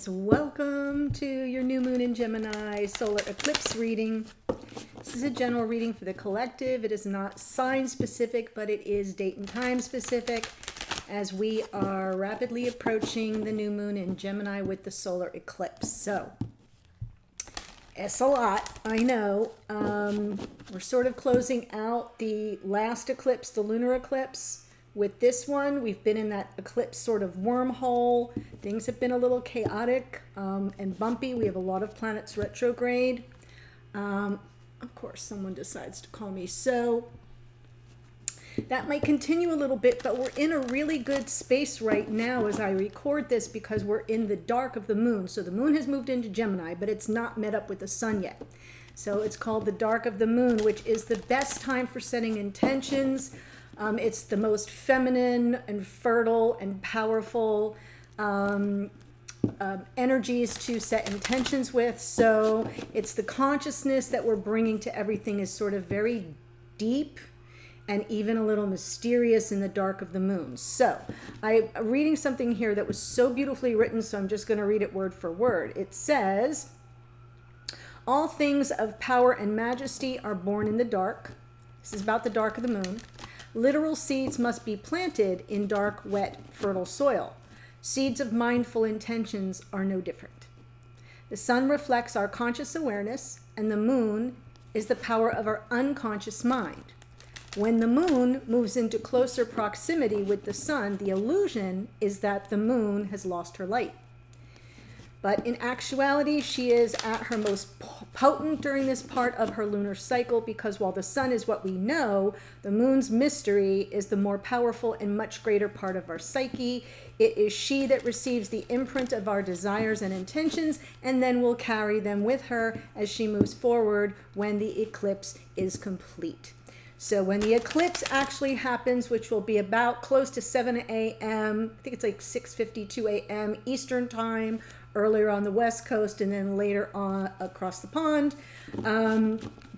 guys, welcome to your new moon in Gemini solar eclipse reading. This is a general reading for the collective. It is not sign specific, but it is date and time specific as we are rapidly approaching the new moon in Gemini with the solar eclipse. So it's a lot, I know. We're sort of closing out the last eclipse, the lunar eclipse. With this one, we've been in that eclipse sort of wormhole. Things have been a little chaotic and bumpy. We have a lot of planets retrograde. Of course, someone decides to call me. So that might continue a little bit, but we're in a really good space right now as I record this because we're in the dark of the moon. So the moon has moved into Gemini, but it's not met up with the sun yet. So it's called the dark of the moon, which is the best time for setting intentions. It's the most feminine and fertile and powerful energies to set intentions with. So it's the consciousness that we're bringing to everything is sort of very deep and even a little mysterious in the dark of the moon. So I'm reading something here that was so beautifully written, so I'm just going to read it word for word. It says, all things of power and majesty are born in the dark. This is about the dark of the moon. Literal seeds must be planted in dark, wet, fertile soil. Seeds of mindful intentions are no different. The sun reflects our conscious awareness, and the moon is the power of our unconscious mind. When the moon moves into closer proximity with the sun, the illusion is that the moon has lost her light. But in actuality, she is at her most potent during this part of her lunar cycle because while the sun is what we know, the moon's mystery is the more powerful and much greater part of our psyche. It is she that receives the imprint of our desires and intentions and then will carry them with her as she moves forward when the eclipse is complete. So when the eclipse actually happens, which will be about close to 7 a.m., I think it's like 6:52 a.m. Eastern time, earlier on the West Coast and then later on across the pond.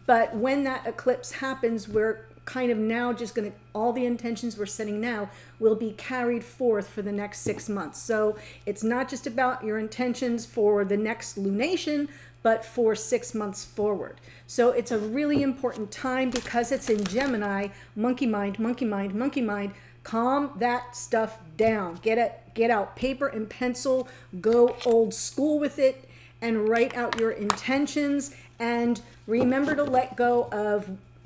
But when that eclipse happens, we're kind of now just going to, all the intentions we're setting now will be carried forth for the next 6 months. So it's not just about your intentions for the next lunation, but for 6 months forward. So it's a really important time because it's in Gemini, monkey mind, monkey mind, monkey mind. Calm that stuff down. Get out paper and pencil, go old school with it, and write out your intentions. And remember to let go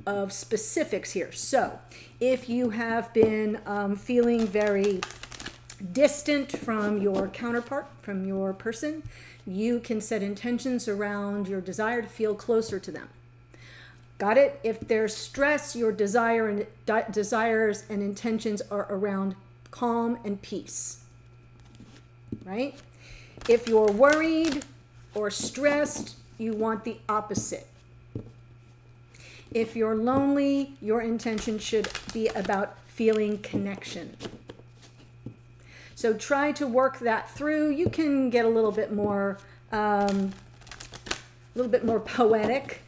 of specifics here. So if you have been feeling very distant from your counterpart, from your person, you can set intentions around your desire to feel closer to them. Got it? If there's stress, your desires and intentions are around calm and peace, right? If you're worried or stressed, you want the opposite. If you're lonely, your intention should be about feeling connection. So try to work that through. You can get a little bit more poetic.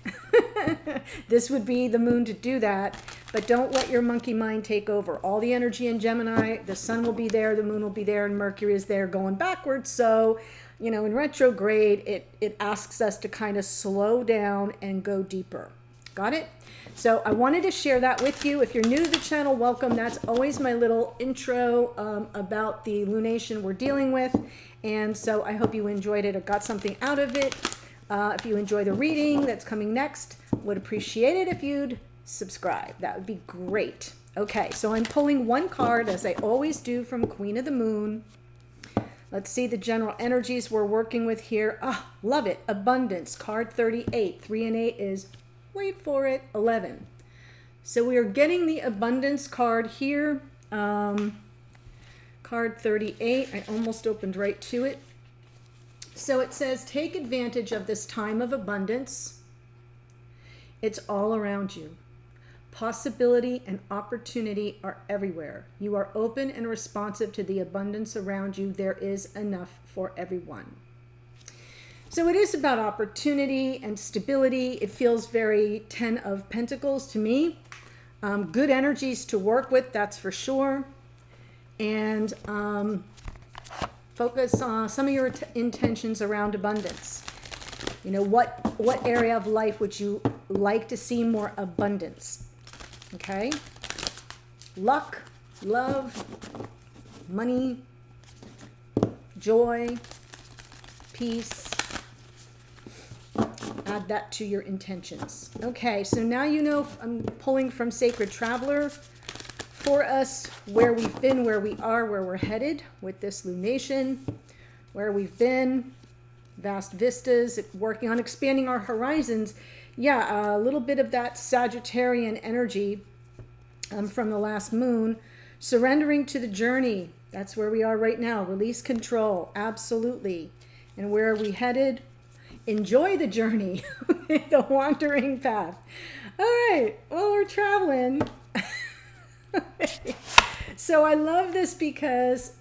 This would be the moon to do that, but don't let your monkey mind take over. All the energy in Gemini, the sun will be there, the moon will be there, and Mercury is there going backwards. So, you know, in retrograde, it asks us to kind of slow down and go deeper. Got it? So I wanted to share that with you. If you're new to the channel, welcome. That's always my little intro about the lunation we're dealing with. And so I hope you enjoyed it or got something out of it. If you enjoy the reading that's coming next, would appreciate it if you'd subscribe. That would be great. Okay, so I'm pulling one card, as I always do, from Queen of the Moon. Let's see the general energies we're working with here. Ah, love it. Abundance, card 38. 3 and 8 is, wait for it, 11. So we are getting the abundance card here. Card 38. I almost opened right to it. So it says, take advantage of this time of abundance. It's all around you. Possibility and opportunity are everywhere. You are open and responsive to the abundance around you. There is enough for everyone. So it is about opportunity and stability. It feels very 10 of Pentacles to me. Good energies to work with, that's for sure. And Focus on some of your intentions around abundance. You know, what area of life would you like to see more abundance? Okay? Luck, love, money, joy, peace. Add that to your intentions. Okay, so now you know I'm pulling from Sacred Traveler for us where we've been, where we are, where we're headed with this lunation, where we've been, vast vistas, working on expanding our horizons. Yeah, a little bit of that Sagittarian energy from the last moon. Surrendering to the journey. That's where we are right now. Release control. Absolutely. And where are we headed? Enjoy the journey. The wandering path. All right. Well, we're traveling. So I love this because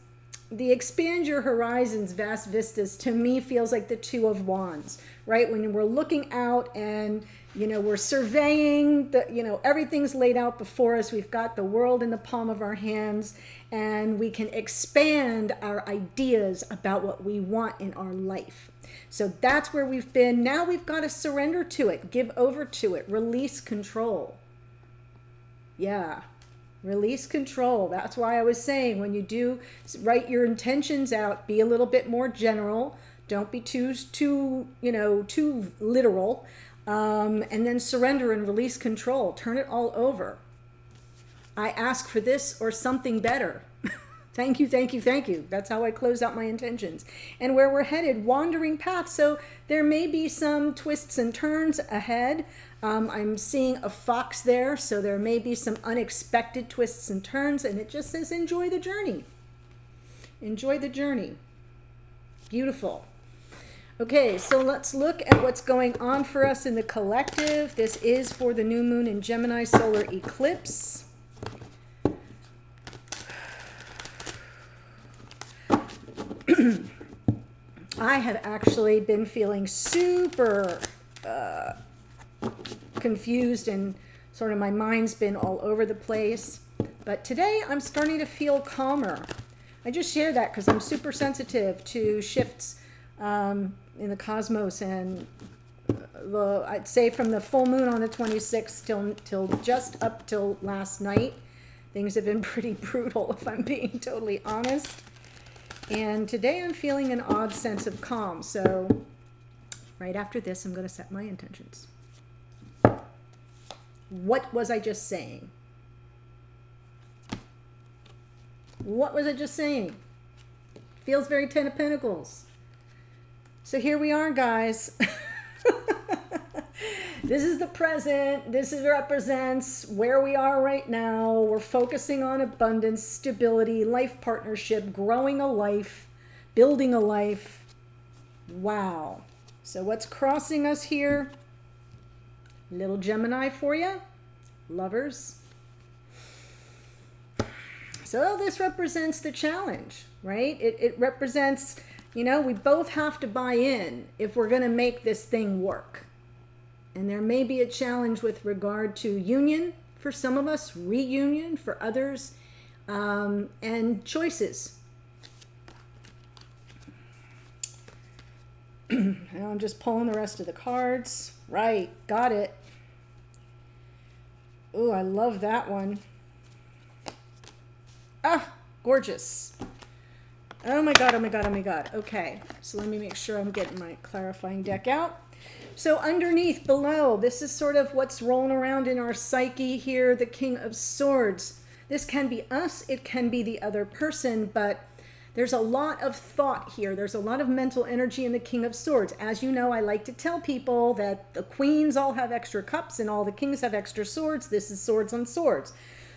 the expand your horizons, vast vistas, to me feels like the Two of Wands, right? When we're looking out and, you know, we're surveying the, you know, everything's laid out before us. We've got the world in the palm of our hands, and we can expand our ideas about what we want in our life. So that's where we've been. Now we've got to surrender to it, give over to it, release control. Yeah. Release control. That's why I was saying when you do write your intentions out, be a little bit more general. Don't be too literal. And then surrender and release control. Turn it all over. I ask for this or something better. Thank you, thank you, thank you. That's how I close out my intentions. And where we're headed, wandering path. So there may be some twists and turns ahead. I'm seeing a fox there, so there may be some unexpected twists and turns, and it just says enjoy the journey. Enjoy the journey. Beautiful. Okay, so let's look at what's going on for us in the collective. This is for the new moon in Gemini solar eclipse. I have actually been feeling super confused, and sort of my mind's been all over the place. But today I'm starting to feel calmer. I just share that because I'm super sensitive to shifts in the cosmos, and I'd say from the full moon on the 26th till just up till last night, things have been pretty brutal, if I'm being totally honest. And today I'm feeling an odd sense of calm. So right after this, I'm going to set my intentions. What was I just saying? What was I just saying? Feels very Ten of Pentacles. So here we are, guys. This is the present. This represents where we are right now. We're focusing on abundance, stability, life partnership, growing a life, building a life. Wow. So what's crossing us here? Little Gemini for you. Lovers. So this represents the challenge, right? It represents, you know, we both have to buy in if we're going to make this thing work. And there may be a challenge with regard to union for some of us, reunion for others, and choices. And I'm just pulling the rest of the cards. Right, got it. Ooh, I love that one. Ah, gorgeous. Oh my God, oh my God, oh my God. Okay, so let me make sure I'm getting my clarifying deck out. So underneath, below, this is sort of what's rolling around in our psyche here, the King of Swords. This can be us, it can be the other person, but there's a lot of thought here. There's a lot of mental energy in the King of Swords. As you know, I like to tell people that the queens all have extra cups and all the kings have extra swords. This is swords on swords.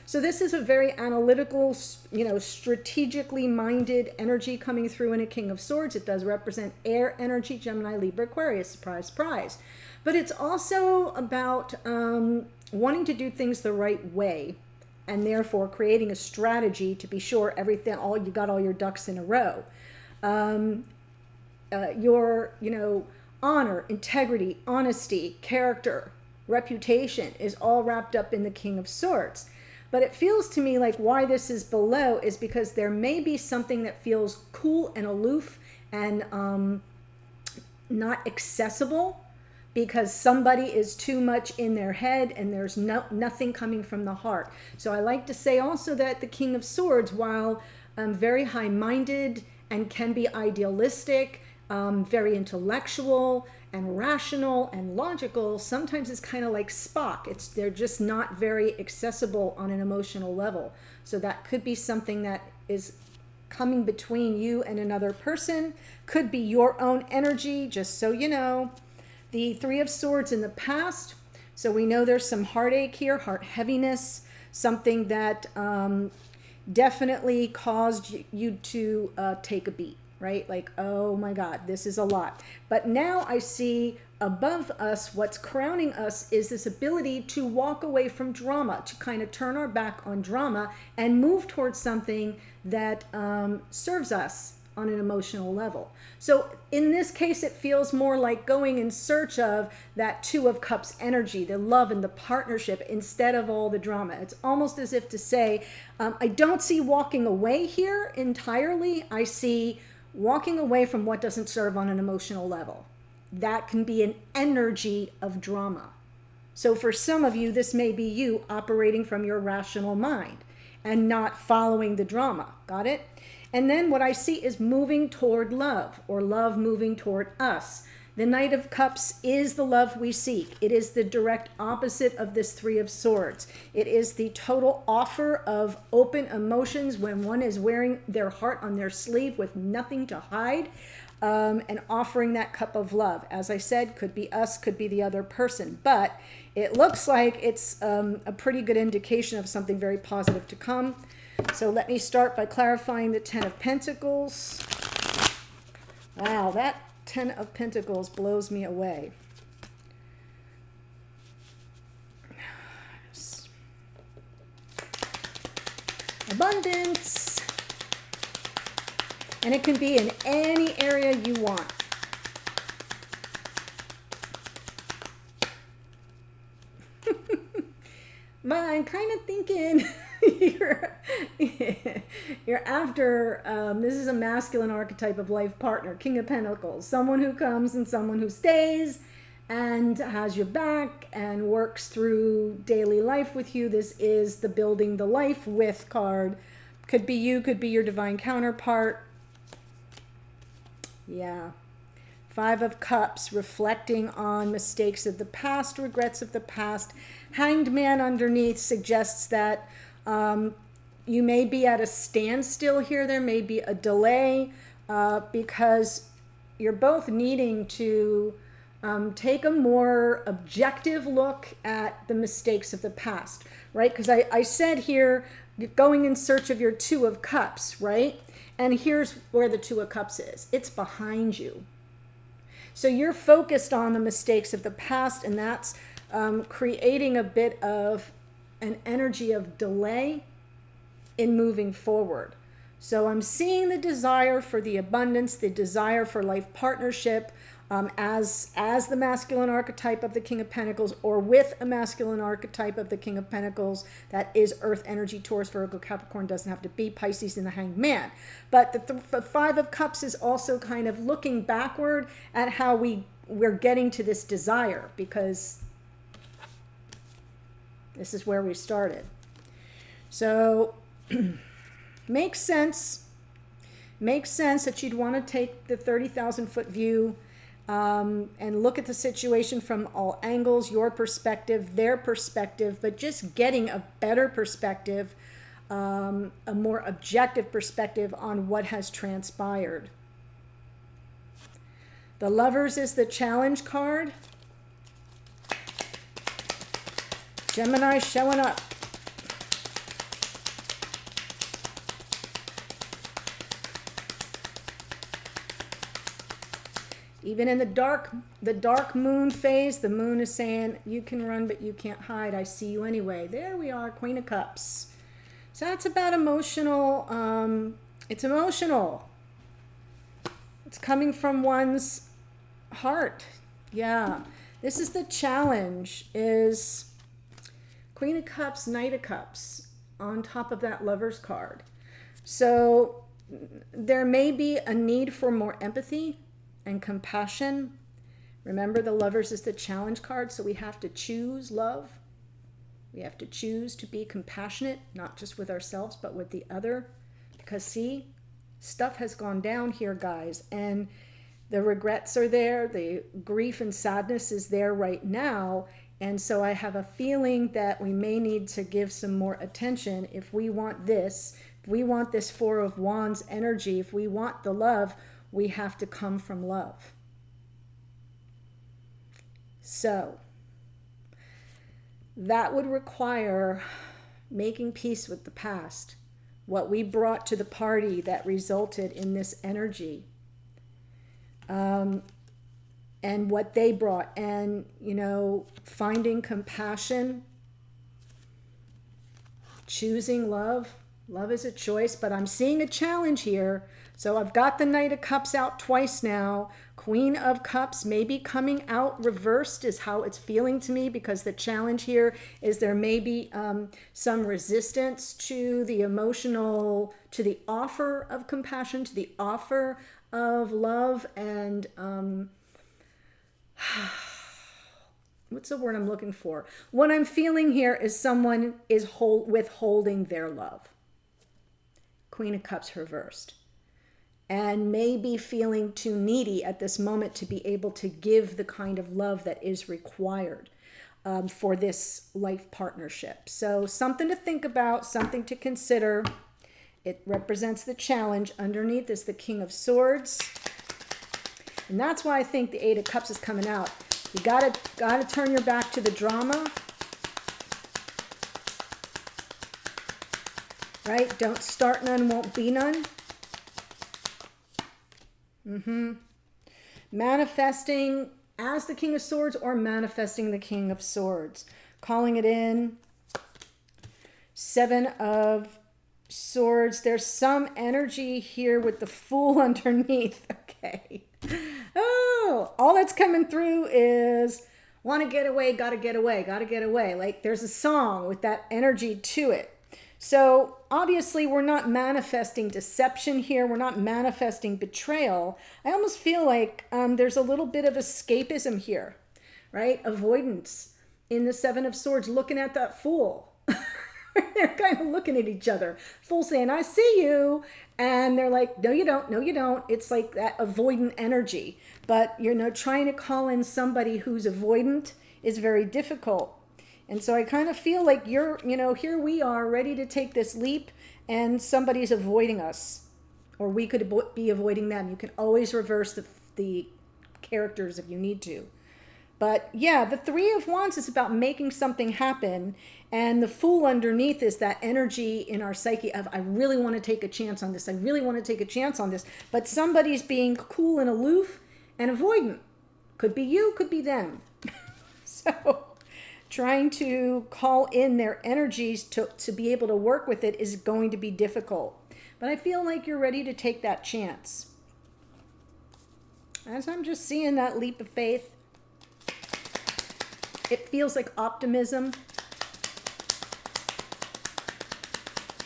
So this is a very analytical, you know, strategically minded energy coming through in a King of Swords. It does represent air energy, Gemini, Libra, Aquarius, surprise, surprise. But it's also about wanting to do things the right way, and therefore creating a strategy to be sure you got all your ducks in a row. Your, you know, honor, integrity, honesty, character, reputation is all wrapped up in the King of Swords. But it feels to me like why this is below is because there may be something that feels cool and aloof and not accessible, because somebody is too much in their head and there's nothing coming from the heart. So I like to say also that the King of Swords, while very high-minded and can be idealistic, very intellectual and rational and logical, sometimes it's kind of like Spock. They're just not very accessible on an emotional level. So that could be something that is coming between you and another person. Could be your own energy, just so you know. The Three of Swords in the past. So we know there's some heartache here, heart heaviness, something that definitely caused you to take a beat, right? Like, oh my God, this is a lot. But now I see above us, what's crowning us is this ability to walk away from drama, to kind of turn our back on drama and move towards something that serves us on an emotional level. So in this case, it feels more like going in search of that Two of Cups energy, the love and the partnership, instead of all the drama. It's almost as if to say, I don't see walking away here entirely. I see walking away from what doesn't serve on an emotional level. That can be an energy of drama. So for some of you, this may be you operating from your rational mind and not following the drama. Got it? And then what I see is moving toward love, or love moving toward us. The Knight of Cups is the love we seek. It is the direct opposite of this Three of Swords. It is the total offer of open emotions when one is wearing their heart on their sleeve with nothing to hide, and offering that cup of love. As I said, could be us, could be the other person. But it looks like it's a pretty good indication of something very positive to come. So let me start by clarifying the Ten of Pentacles. Wow, that Ten of Pentacles blows me away. Abundance. And it can be in any area you want. But I'm kind of thinking you're after, this is a masculine archetype of life partner, King of Pentacles, someone who comes and someone who stays and has your back and works through daily life with you. This is the building the life with card. Could be you, could be your divine counterpart. Yeah. Five of Cups, reflecting on mistakes of the past, regrets of the past. Hanged Man underneath suggests that you may be at a standstill here. There may be a delay because you're both needing to take a more objective look at the mistakes of the past, right? Because I said here, you're going in search of your Two of Cups, right? And here's where the Two of Cups is. It's behind you. So you're focused on the mistakes of the past, and that's creating a bit of an energy of delay in moving forward. So I'm seeing the desire for the abundance, the desire for life partnership as the masculine archetype of the King of Pentacles, or with a masculine archetype of the King of Pentacles that is Earth energy, Taurus, Virgo, Capricorn, doesn't have to be Pisces in the Hanged Man. But the Five of Cups is also kind of looking backward at how we're getting to this desire, because this is where we started. So makes sense that you'd want to take the 30,000 foot view and look at the situation from all angles, your perspective, their perspective, but just getting a better perspective, a more objective perspective on what has transpired. The Lovers is the challenge card. Gemini showing up. Even in the dark moon phase, the moon is saying, you can run, but you can't hide. I see you anyway. There we are, Queen of Cups. So that's about emotional. It's emotional. It's coming from one's heart. Yeah. This is the challenge, is Queen of Cups, Knight of Cups. on top of that Lover's card. So there may be a need for more empathy and compassion. Remember, the Lovers is the challenge card, so we have to choose love. We have to choose to be compassionate, not just with ourselves, but with the other. Because see, stuff has gone down here, guys, and the regrets are there. The grief and sadness is there right now. And so I have a feeling that we may need to give some more attention if we want this. If we want this Four of Wands energy, if we want the love, we have to come from love. So that would require making peace with the past, what we brought to the party that resulted in this energy, and what they brought, and, you know, finding compassion, choosing love. Love is a choice, but I'm seeing a challenge here. So I've got the Knight of Cups out twice now. Queen of Cups may be coming out reversed is how it's feeling to me, because the challenge here is there may be some resistance to the emotional, to the offer of compassion, to the offer of love, and what's the word I'm looking for? What I'm feeling here is someone is withholding their love. Queen of Cups reversed. And may be feeling too needy at this moment to be able to give the kind of love that is required for this life partnership. So something to think about, something to consider. It represents the challenge. Underneath is the King of Swords. And that's why I think the Eight of Cups is coming out. You gotta turn your back to the drama. Right? Don't start none, won't be none. Manifesting as the King of Swords or manifesting the King of Swords. Calling it in. Seven of Swords. There's some energy here with the Fool underneath. Okay. Oh, all that's coming through is want to get away, gotta get away, gotta get away. Like there's a song with that energy to it. So obviously we're not manifesting deception here. We're not manifesting betrayal. I almost feel like there's a little bit of escapism here, right? Avoidance in the Seven of Swords, looking at that Fool. They're kind of looking at each other. Fool saying, I see you. And they're like, no, you don't. No, you don't. It's like that avoidant energy. But, you know, trying to call in somebody who's avoidant is very difficult. And so I kind of feel like you're, you know, here we are ready to take this leap and somebody's avoiding us, or we could be avoiding them. You can always reverse the characters if you need to. But yeah, the Three of Wands is about making something happen. And the Fool underneath is that energy in our psyche of, I really want to take a chance on this. I really want to take a chance on this. But somebody's being cool and aloof and avoidant. Could be you, could be them. So trying to call in their energies to be able to work with it is going to be difficult. But I feel like you're ready to take that chance. As I'm just seeing that leap of faith, it feels like optimism.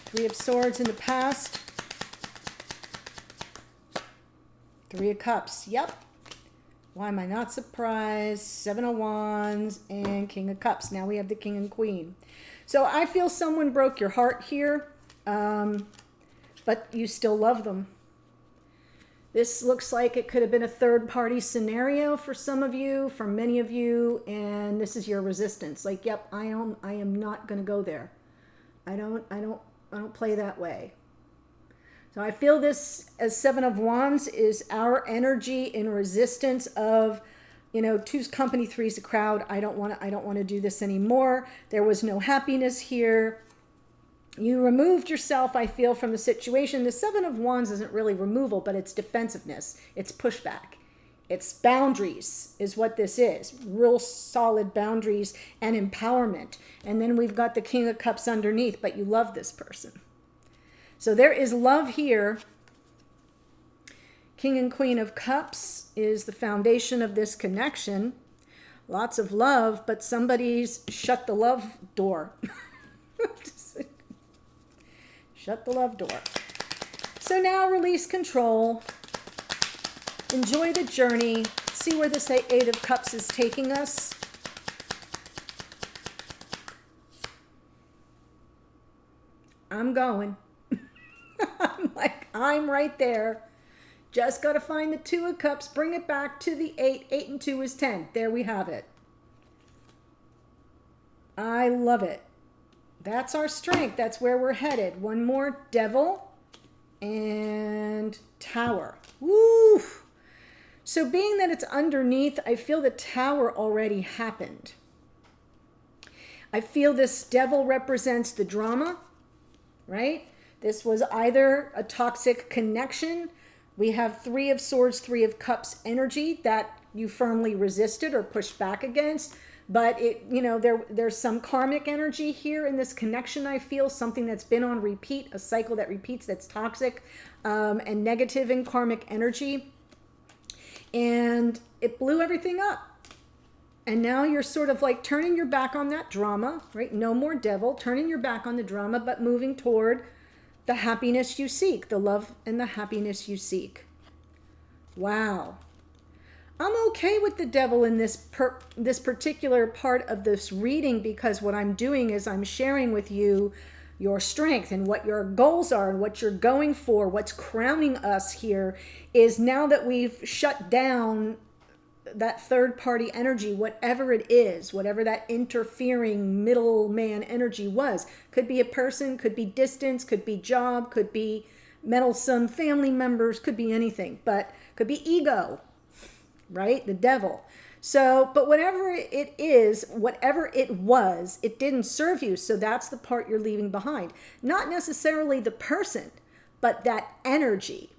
Three of Swords in the past. Three of Cups. Yep. Why am I not surprised? Seven of Wands and King of Cups. Now we have the King and Queen. So I feel someone broke your heart here, but you still love them. This looks like it could have been a third-party scenario for some of you, for many of you, and this is your resistance. Like, yep, I am not going to go there. I don't play that way. So I feel this as Seven of Wands is our energy in resistance of, you know, two's company, three's a crowd. I don't want to do this anymore. There was no happiness here. You removed yourself, I feel, from the situation. The Seven of Wands isn't really removal, but it's defensiveness. It's pushback. It's boundaries is what this is. Real solid boundaries and empowerment. And then we've got the King of Cups underneath, but you love this person. So there is love here. King and Queen of Cups is the foundation of this connection. Lots of love, but somebody's shut the love door. Shut the love door. So now release control. Enjoy the journey. See where this Eight of Cups is taking us. I'm going. I'm right there. Just got to find the Two of Cups, bring it back to the 8. 8 and 2 is 10. There we have it. I love it. That's our strength. That's where we're headed. One more, Devil and Tower. Woo! So being that it's underneath, I feel the Tower already happened. I feel this Devil represents the drama, right? This was either a toxic connection. We have Three of Swords, Three of Cups energy that you firmly resisted or pushed back against. But there's some karmic energy here in this connection. I feel something that's been on repeat, a cycle that repeats, that's toxic and negative in karmic energy. And it blew everything up. And now you're sort of like turning your back on that drama, right? No more Devil, turning your back on the drama, but moving toward the happiness you seek, the love and the happiness you seek. Wow. I'm okay with the Devil in this particular part of this reading, because what I'm doing is I'm sharing with you your strength and what your goals are and what you're going for. What's crowning us here is, now that we've shut down that third party energy, whatever it is, whatever that interfering middleman energy was, could be a person, could be distance, could be job, could be meddlesome family members, could be anything, but could be ego, right? The Devil. So, but whatever it is, whatever it was, it didn't serve you. So that's the part you're leaving behind. Not necessarily the person, but that energy.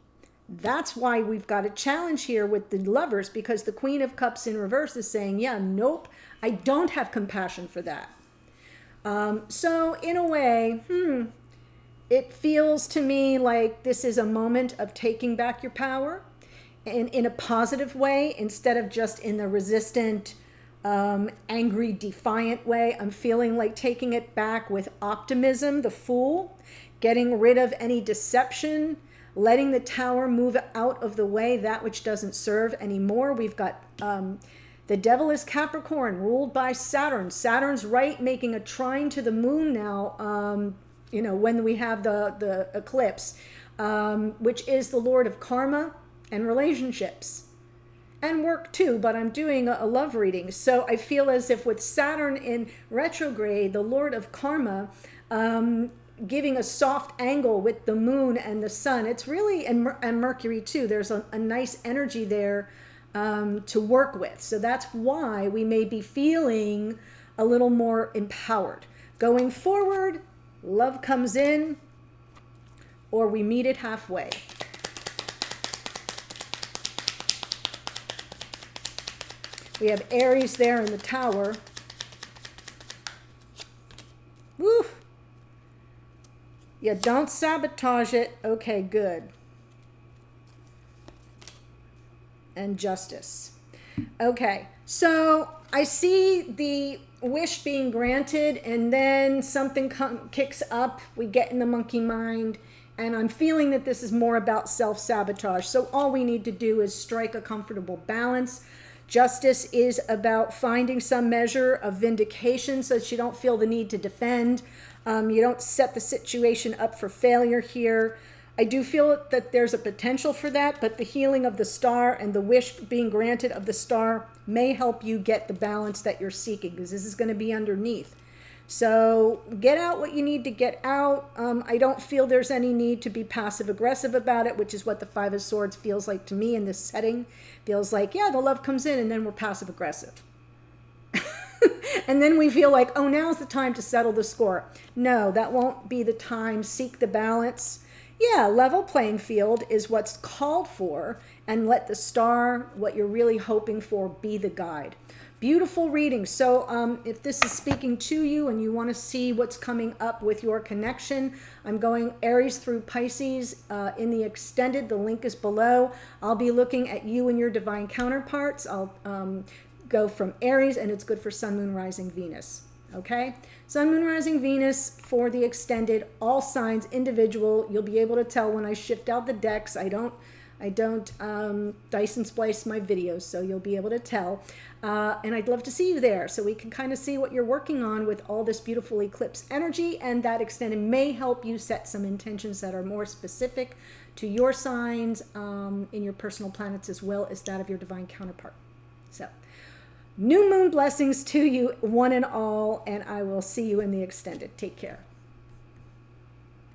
That's why we've got a challenge here with the Lovers, because the Queen of Cups in reverse is saying, yeah, nope, I don't have compassion for that. So in a way, it feels to me like this is a moment of taking back your power in a positive way, instead of just in the resistant, angry, defiant way. I'm feeling like taking it back with optimism, the Fool, getting rid of any deception, letting the Tower move out of the way, that which doesn't serve anymore. We've got the Devil is Capricorn, ruled by Saturn. Saturn's right, making a trine to the moon now, when we have the eclipse, which is the Lord of Karma and relationships and work too, but I'm doing a love reading. So I feel as if with Saturn in retrograde, the Lord of Karma, giving a soft angle with the moon and the sun, it's really, and Mercury too, there's a nice energy there to work with. So that's why we may be feeling a little more empowered. Going forward, love comes in, or we meet it halfway. We have Aries there in the Tower. Woo! Yeah, don't sabotage it. Okay, good. And Justice. Okay, so I see the wish being granted, and then something kicks up. We get in the monkey mind, and I'm feeling that this is more about self-sabotage. So all we need to do is strike a comfortable balance. Justice is about finding some measure of vindication so that you don't feel the need to defend. You don't set the situation up for failure here. I do feel that there's a potential for that, but the healing of the star and the wish being granted of the star may help you get the balance that you're seeking, because this is going to be underneath. So get out what you need to get out. I don't feel there's any need to be passive aggressive about it, which is what the Five of Swords feels like to me in this setting. Feels like, yeah, the love comes in and then we're passive aggressive. And then we feel like, oh, now's the time to settle the score. No, that won't be the time. Seek the balance. Yeah, level playing field is what's called for, and let the star, what you're really hoping for, be the guide. Beautiful reading. So if this is speaking to you and you want to see what's coming up with your connection, I'm going Aries through Pisces in the extended. The link is below. I'll be looking at you and your divine counterparts. I'll go from Aries, and it's good for Sun, Moon, Rising, Venus. Okay, Sun, Moon, Rising, Venus for the extended, all signs individual. You'll be able to tell when I shift out the decks. I don't dice and splice my videos, so you'll be able to tell. And I'd love to see you there so we can kind of see what you're working on with all this beautiful eclipse energy, and that extended may help you set some intentions that are more specific to your signs in your personal planets as well as that of your divine counterpart. So new moon blessings to you, one and all, and I will see you in the extended. Take care.